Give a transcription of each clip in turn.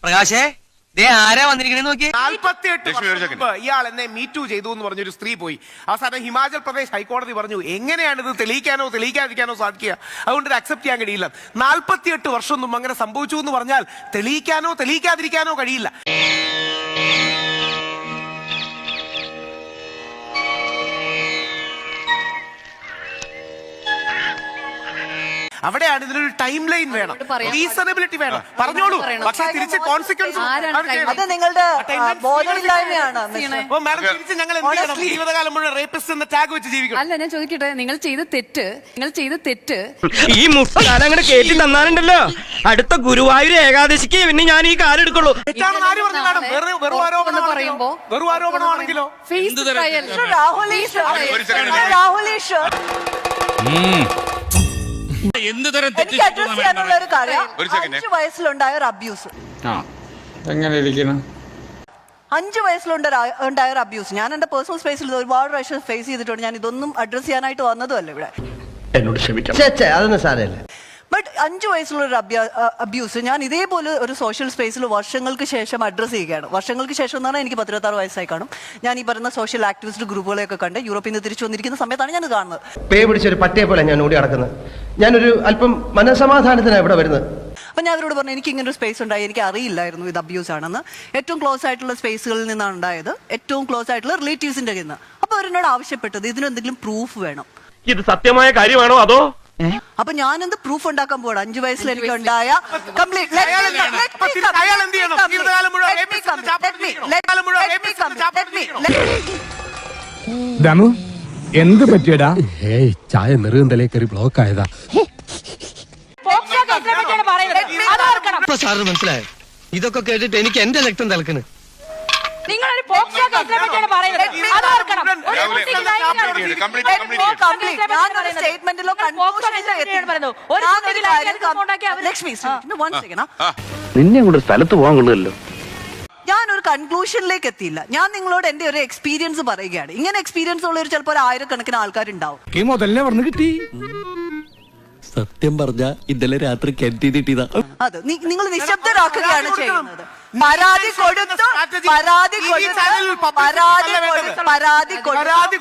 പ്രകാശേ ആരാ വന്നിരിക്കണേ നോക്കി. 48 ഇയാൾ എന്നെ മീറ്റു ചെയ്തു എന്ന് പറഞ്ഞൊരു സ്ത്രീ പോയി. അവസാനം ഹിമാചൽ പ്രദേശ് ഹൈക്കോടതി പറഞ്ഞു എങ്ങനെയാണ് ഇത് തെളിയിക്കാനോ തെളിയിക്കാതിരിക്കാനോ സാധിക്കുക, അതുകൊണ്ട് ഇത് അക്സെപ്റ്റ് ചെയ്യാൻ കഴിയില്ല. 48 വർഷം മുമ്പ് അങ്ങനെ സംഭവിച്ചു എന്ന് പറഞ്ഞാൽ തെളിയിക്കാനോ തെളിയിക്കാതിരിക്കാനോ കഴിയില്ല. അവിടെയാണ് ഇതിനൊരു ടൈം ലൈൻ വേണം, റീസണബിലിറ്റി വേണം. പറഞ്ഞോളൂ, പക്ഷേ തിരിച്ച് കോൺസിക്വൻസ് നിങ്ങളുടെ ബോധമില്ലായ്മയാണ്. മാഡം തിരിച്ച് ഞങ്ങൾ എന്ത് ചെയ്യണം? ജീവിതകാലം മുഴുവൻ റേപ്പിസ്റ്റ് എന്ന ടാഗ് വെച്ച് ജീവിക്കണം. അല്ല, ഞാൻ ചോദിക്കട്ടെ, നിങ്ങൾ ചെയ്ത തെറ്റ് ഈ മുട്ടാൻ അങ്ങനെ കേട്ടി തന്നാലുണ്ടല്ലോ അടുത്ത ഗുരുവായൂർ ഏകാദശിക്ക് പിന്നെ ഞാൻ ഈ കാലെടുക്കുള്ളൂ. ആര് പറഞ്ഞു മാഡം? വെറും ആരോപണമാണെങ്കിലോ? എനിക്ക് അഡ്രസ് ചെയ്യാനുള്ള ഒരു കാര്യം, 5 വയസ്സിലുണ്ടായ ഒരു അബ്യൂസ്. എങ്ങനെ ഇരിക്കണം? 5 വയസ്സിലുണ്ടായ ഒരു അബ്യൂസ് ഞാൻ എന്റെ പേഴ്സണൽ സ്പേസിൽ ഒരുപാട് പ്രാവശ്യം ഫേസ് ചെയ്തിട്ടുണ്ട്. ഞാൻ ഇതൊന്നും അഡ്രസ് ചെയ്യാനായിട്ട് വന്നതുമല്ല ഇവിടെ. എന്നോട് ക്ഷമിക്കണം, അതൊന്നും സാരമില്ല. ബട്ട് 5 വയസ്സുള്ള ഒരു അബ്യൂസ് ഞാൻ ഇതേപോലെ ഒരു സോഷ്യൽ സ്പേസിൽ വർഷങ്ങൾക്ക് ശേഷം അഡ്രസ് ചെയ്യുകയാണ്. വർഷങ്ങൾക്ക് ശേഷം എന്ന് പറഞ്ഞാൽ എനിക്ക് 16 വയസ്സായി കാണും. ഞാൻ ഈ പറയുന്ന സോഷ്യൽ ആക്ടിവിസ്റ്റ് ഗ്രൂപ്പുകളെയൊക്കെ കണ്ട് യൂറോപ്പിൽ നിന്ന് തിരിച്ചു വന്നിരിക്കുന്ന സമയത്താണ് ഞാൻ കാണുന്നത്. പേ പിടിച്ചൊരു പട്ടിയെ പോലെ ഞാൻ ഓടി നടക്കുന്നത്. ഞാനൊരു അല്പം മനസമാധാനത്തിനാണ് ഇവിടെ വരുന്നത്. അപ്പം ഞാൻ അവരോട് പറഞ്ഞു എനിക്ക് ഇങ്ങനെ ഒരു സ്പേസ് ഉണ്ടായി, എനിക്ക് അറിയില്ലായിരുന്നു ഇത് അബ്യൂസ് ആണെന്ന്. ഏറ്റവും ക്ലോസ് ആയിട്ടുള്ള സ്പേസുകളിൽ നിന്നാണ് ഉണ്ടായത്, ഏറ്റവും ക്ലോസ് ആയിട്ടുള്ള റിലേറ്റീവ്സിന്റെ നിന്ന്. അപ്പോൾ അവരെന്നോട് ആവശ്യപ്പെട്ടത് ഇതിനെന്തെങ്കിലും പ്രൂഫ് വേണം. ഇത് സത്യമായ കാര്യമാണോ അതോ? അപ്പൊ ഞാൻ എന്ത് പ്രൂഫ് ഉണ്ടാക്കാൻ പോവാ? 5 വയസ്സിൽ എനിക്ക് ഉണ്ടായ എന്ത് പറ്റിയടാ? ചായ നെറുകന്തലേ കയറി ബ്ലോക്ക് ആയതാ. സാറിന് മനസ്സിലായോ? ഇതൊക്കെ കേട്ടിട്ട് എനിക്ക് എന്റെ രക്തം തിളക്കുന്നു. നിന്നെ കൊണ്ട് സ്ഥലത്ത് പോകാൻ കൊള്ളുമല്ലോ. ഞാനൊരു കൺക്ലൂഷനിലേക്ക് എത്തിയില്ല. ഞാൻ നിങ്ങളോട് എന്റെ ഒരു എക്സ്പീരിയൻസ് പറയുകയാണ്. ഇങ്ങനെ എക്സ്പീരിയൻസ് ഉള്ള ചിലപ്പോൾ 1000 ആൾക്കാരുണ്ടാവും. മുതലേ കിട്ടി. സത്യം പറഞ്ഞ ഇന്നലെ രാത്രി കിട്ടിയതാ. അത് നിങ്ങൾ നിശബ്ദരാക്കുകയാണ് ചെയ്യുന്നത്.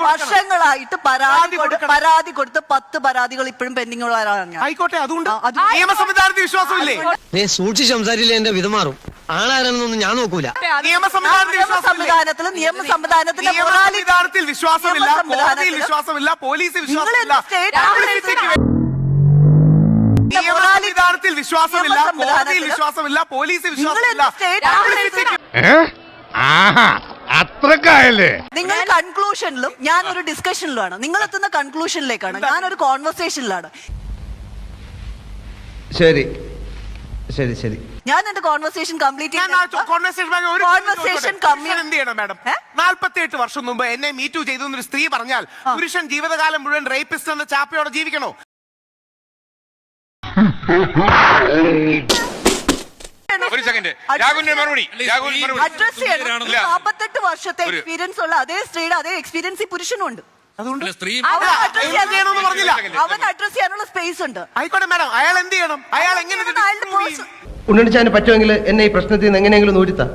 വർഷങ്ങളായിട്ട് പരാതി കൊടുത്ത് 10 പരാതികൾ ഇപ്പോഴും പെൻഡിംഗ് ഉള്ളവരാണ്. ആയിക്കോട്ടെ, അതുകൊണ്ട് നിയമ സംവിധാനത്തിൽ വിശ്വാസമില്ലേ? സൂക്ഷിച്ച് സംസാരിച്ചില്ല എന്റെ വിധമാറും. ആളാരാണെന്നൊന്നും ഞാൻ നോക്കൂല. നിയമ സംവിധാനത്തിൽ വിശ്വാസമില്ല, കോടതിയിൽ വിശ്വാസമില്ല, പോലീസിൽ വിശ്വാസമില്ല, വിശ്വാസമില്ല, കോടതിയിൽ വിശ്വാസമില്ല, പോലീസിൽ വിശ്വാസമില്ല. അത്രക്കായല്ലേ? നിങ്ങൾ കൺക്ലൂഷനിലും ഞാൻ ഒരു ഡിസ്കഷനിലുമാണ്. നിങ്ങൾ എത്തുന്ന കൺക്ലൂഷനിലേക്കാണ്, ഞാനൊരു കോൺവെർസേഷനിലാണ്. ശരി ശരി ശരി, ഞാൻ എന്റെ കോൺവെർസേഷൻ കംപ്ലീറ്റ് എന്ത് ചെയ്യണം മാഡം? 48 വർഷം മുമ്പ് എന്നെ മീറ്റു ചെയ്തു എന്നൊരു സ്ത്രീ പറഞ്ഞാൽ പുരുഷൻ ജീവിതകാലം മുഴുവൻ റേപ്പിസ്റ്റ് എന്ന ചാപ്പയോടെ ജീവിക്കണോ? ഒരു സെക്കൻഡ്, രാഹുലിന്റെ മറുപടി. 48 വർഷത്തെ എക്സ്പീരിയൻസ് ഉള്ള അതേ സ്ത്രീയുടെ അതേ എക്സ്പീരിയൻസ് ഈ പുരുഷനും ഉണ്ട്. അതുകൊണ്ട് അവൻ അഡ്രസ് ചെയ്യാനുള്ള സ്പേസ് ഉണ്ട്. ആയിക്കോട്ടെ മാഡം, അയാൾ എന്ത് ചെയ്യണം? അയാൾ എങ്ങനെ ഉണ്ണിച്ചാന് പറ്റുമെങ്കിൽ എന്നെ ഈ പ്രശ്നത്തിൽ നിന്ന് എങ്ങനെയെങ്കിലും ഊരിത്താ.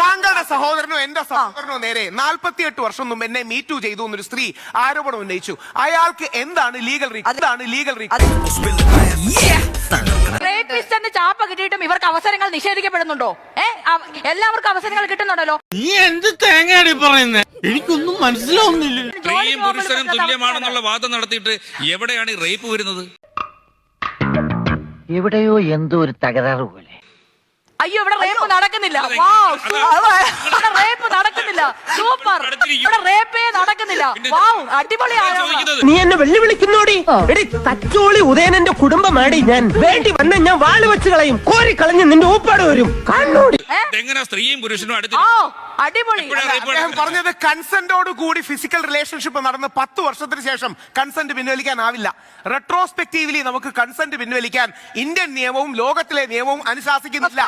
താങ്കളുടെ സഹോദരനോ എന്റെ സഹോദരനോ നേരെ 48 വർഷം മുമ്പ് എന്നെ മീറ്റു ചെയ്തു എന്നൊരു സ്ത്രീ ആരോപണം ഉന്നയിച്ചു. അയാൾക്ക് എന്താണ് ലീഗൽ ചാപ്പ കിട്ടിയിട്ടും ഇവർക്ക് അവസരങ്ങൾ നിഷേധിക്കപ്പെടുന്നുണ്ടോ? എല്ലാവർക്കും അവസരങ്ങൾ കിട്ടുന്നുണ്ടല്ലോ. നീ എന്ത് തേങ്ങയാടി പറയുന്നേ? എനിക്കൊന്നും മനസ്സിലാവുന്നില്ല. സ്ത്രീയും പുരുഷനും തുല്യമാണെന്നുള്ള വാദം നടത്തിയിട്ട് എവിടെയാണ് ഈ റേപ്പ് വരുന്നത്? എവിടെയോ എന്തോ ഒരു തകരാറ് പോലെ. അയ്യോ, ഇവിടെ റേപ്പ് നടക്കുന്നില്ല. റേപ്പ് നടക്കുന്നില്ല. സൂപ്പർ. ഇവിടെ റേപ്പേ നടക്കുന്നില്ല. അടിപൊളിയാണ്. നീ എന്നെ വെല്ലുവിളിക്കുന്നോടി? തച്ചോളി ഉദയനന്റെ കുടുംബമാടി ഞാൻ. വേണ്ടി വന്ന ഞാൻ വാള് വെച്ച് കളയും, കോരി കളഞ്ഞ് നിന്റെ ഊപ്പാട് വരും. കണ്ണോടി. എങ്ങനെ സ്ത്രീയും പുരുഷനും അടിപൊളി. പറഞ്ഞത് കൺസെന്റോട് കൂടി ഫിസിക്കൽ റിലേഷൻഷിപ്പ് നടന്ന് 10 വർഷത്തിന് ശേഷം കൺസെന്റ് പിൻവലിക്കാനാവില്ല. റെട്രോസ്പെക്റ്റീവ്ലി നമുക്ക് കൺസെന്റ് പിൻവലിക്കാൻ ഇന്ത്യൻ നിയമവും ലോകത്തിലെ നിയമവും അനുശാസിക്കുന്നില്ല.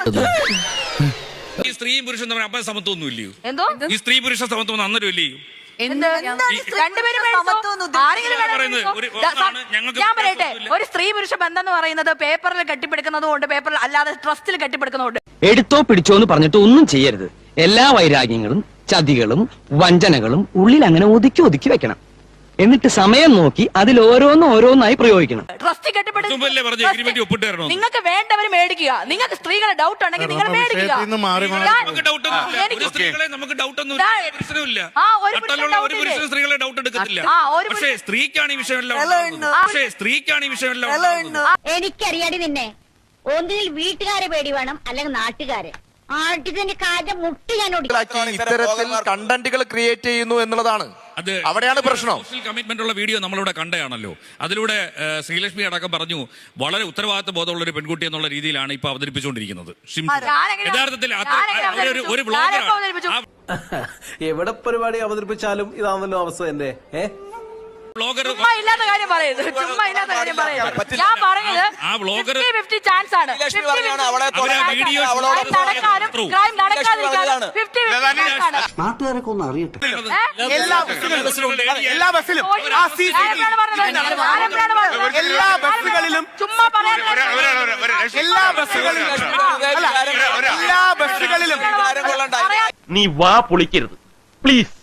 ഈ സ്ത്രീയും പുരുഷനും തമ്മിൽ അപ്പം സമത്വമൊന്നും ഇല്ലയോ? എന്തോ ഈ സ്ത്രീ പുരുഷ സമത്വം അന്നേരം ഇല്ലയോ? രണ്ടുപേരും ആരെങ്കിലും ഞാൻ പറയട്ടെ, ഒരു സ്ത്രീ പുരുഷ ബന്ധം എന്ന് പറയുന്നത് പേപ്പറിൽ കെട്ടിപ്പിടിക്കുന്നതുകൊണ്ട്, പേപ്പറിൽ അല്ലാതെ ട്രസ്റ്റിൽ കെട്ടിപ്പിടിക്കുന്നതുകൊണ്ട്. എടുത്തോ പിടിച്ചോ എന്ന് പറഞ്ഞിട്ട് ഒന്നും ചെയ്യരുത്. എല്ലാ വൈരാഗ്യങ്ങളും ചതികളും വഞ്ചനകളും ഉള്ളിൽ അങ്ങനെ ഒതുക്കി ഒതുക്കി വെക്കണം. എന്നിട്ട് സമയം നോക്കി അതിൽ ഓരോന്നായി പ്രയോഗിക്കണം. ട്രസ്റ്റ് കെട്ടിപ്പിടിച്ച് നിങ്ങൾക്ക് വേണ്ടവർ മേടിക്കുക. നിങ്ങൾക്ക് സ്ത്രീകളെ ഡൗട്ട് ഉണ്ടെങ്കിൽ നിങ്ങൾ മേടിക്കുക. എനിക്കറിയാടി നിന്നെ. ഒന്നിൽ വീട്ടുകാരെ പേടി വേണം, അല്ലെങ്കിൽ നാട്ടുകാരെ. ഇത്തരത്തിൽ കണ്ടന്റുകൾ ക്രിയേറ്റ് ചെയ്യുന്നു എന്നുള്ളതാണ് അവിടെയാണ് പ്രശ്നം. സോഷ്യൽ കമ്മിറ്റ്മെന്റ് ഉള്ള വീഡിയോ നമ്മളിവിടെ കണ്ടയാണല്ലോ. അതിലൂടെ ശ്രീലക്ഷ്മി അടക്കം പറഞ്ഞു വളരെ ഉത്തരവാദിത്ത ബോധമുള്ള ഒരു പെൺകുട്ടി എന്നുള്ള രീതിയിലാണ് ഇപ്പൊ അവതരിപ്പിച്ചുകൊണ്ടിരിക്കുന്നത്. യഥാർത്ഥത്തിൽ ഒരു ബ്ലോഗറാണ്. എവിടെ പരിപാടി അവതരിപ്പിച്ചാലും ഇതാണല്ലോ അവസ്ഥ. എന്റെ ചുമ്മാ ഇല്ലാത്ത കാര്യം പറയരുത്. ഞാൻ പറഞ്ഞത് 50-50 ചാൻസ് ആണ്. നാട്ടുകാരൊക്കെ ഒന്ന് അറിയട്ടെ. എല്ലാ ബസ്സിലും ചുമ്മാ പറയാൻ എല്ലാ ബസ്സുകളിലും നീ വാ പൊളിക്കരുത് പ്ലീസ്.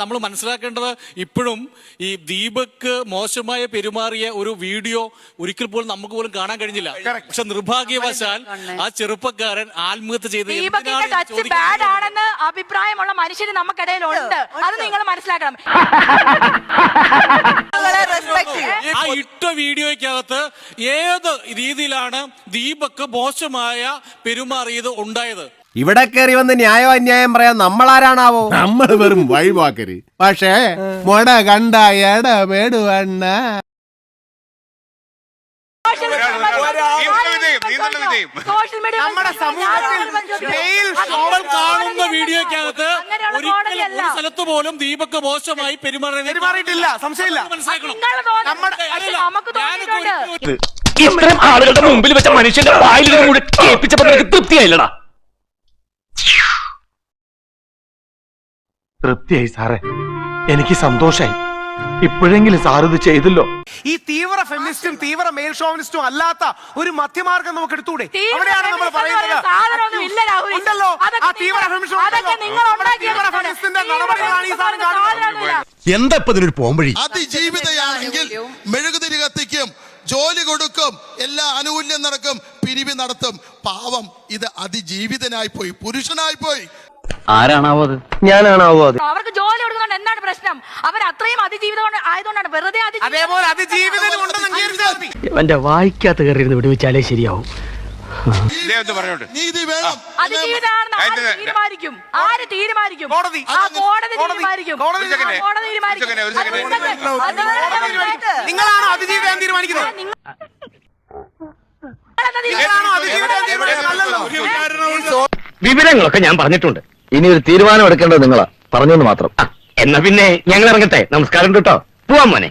നമ്മൾ മനസ്സിലാക്കേണ്ടത് ഇപ്പോഴും ഈ ദീപക് മോശമായ പെരുമാറിയ ഒരു വീഡിയോ ഒരിക്കൽ പോലും നമുക്ക് പോലും കാണാൻ കഴിഞ്ഞില്ല. പക്ഷെ നിർഭാഗ്യവശാൽ ആ ചെറുപ്പക്കാരൻ ആത്മഹത്യ ചെയ്ത് ദീപകിന്റെ ടച്ച് ബാഡ് ആണെന്ന് അഭിപ്രായമുള്ള മനുഷ്യര് നമുക്കിടയിലുണ്ട്. അത് നിങ്ങൾ മനസ്സിലാക്കണം. ആ ഇട്ട വീഡിയോയ്ക്കകത്ത് ഏത് രീതിയിലാണ് ദീപക് മോശമായ പെരുമാറിയത് ഉണ്ടായത്? ഇവിടെ കയറി വന്ന് ന്യായോ അന്യായം പറയാൻ നമ്മളാരാണാവോ? നമ്മൾ വെറും വഴിവാക്കര്. പക്ഷേ മൊട കണ്ട എടപെടുവണ്ണ. നമ്മുടെ സമൂഹത്തിൽ കാണുന്ന വീഡിയോയ്ക്കകത്ത് ഒരിക്കലും ഒരു സ്ഥലത്ത് പോലും ദീപക് മോശമായി പെരുമാറിയിട്ടില്ല. സംശയമില്ല. മനസ്സിലാക്കണം. ഇത്രയും ആളുകളുടെ മുമ്പിൽ വെച്ച മനുഷ്യന്റെ വായിൽ കൂടെ കേൾപ്പിച്ചപ്പോ നിനക്ക് തൃപ്തിയായില്ലടാ? തൃപ്തിയായി സാറേ, എനിക്ക് സന്തോഷായി. ഇപ്പോഴെങ്കിലും സാർ ഇത് ചെയ്തല്ലോ. ഈ തീവ്ര ഫെമിനിസ്റ്റും തീവ്ര മെയിൽ ഷോവിനിസ്റ്റും അല്ലാത്ത ഒരു മധ്യമാർഗം നമുക്ക് എടുത്തൂടെ? അവിടെയാണ് നമ്മൾ പറയുന്നത്. ഉണ്ടല്ലോ ആ തീവ്ര ഫെമിനിസ്റ്റിന്റെ നടപടികളാണ് ഈ സാധനം കാണുന്നത്. എന്താ ഇപ്പൊ ഇതിനൊരു പോംവഴി? അതിജീവിതയാണെങ്കിൽ മെഴുകുതിരി കത്തിക്കും, ജോലി കൊടുക്കും, എല്ലാ ആനുകൂല്യം നടക്കും, പിരിവ് നടത്തും. പാവം, ഇത് അതിജീവിതനായി പോയി, പുരുഷനായി പോയി. ആരാണാവോ അത്? ഞാനാണാവോ അത്? അവർക്ക് ജോലി കൊടുക്കുന്നുണ്ട്. എന്താണ് പ്രശ്നം? അവർ അത്രയും അതിജീവിതം ആയതുകൊണ്ടാണ് വെറുതെ അതേപോലെ അതിജീവിതം എന്റെ വായിക്കാത്ത കയറിയിരുന്ന് വിടുവിച്ചാലേ ശരിയാവും. നീതി വേണം. അതിജീവിതമാണെന്ന് തീരുമാനിക്കും. ആര് തീരുമാനിക്കും? കോടതി തീരുമാനിക്കും. നിങ്ങളാണോ അതിജീവിതം തീരുമാനിക്കുന്നത്? വിവരങ്ങളൊക്കെ ഞാൻ പറഞ്ഞിട്ടുണ്ട്. ഇനി ഒരു തീരുമാനം എടുക്കേണ്ടത് നിങ്ങളാ. പറഞ്ഞെന്ന് മാത്രം. എന്നാ പിന്നെ ഞങ്ങൾ ഇറങ്ങട്ടെ. നമസ്കാരം കേട്ടോ. പോവാൻ മോനെ.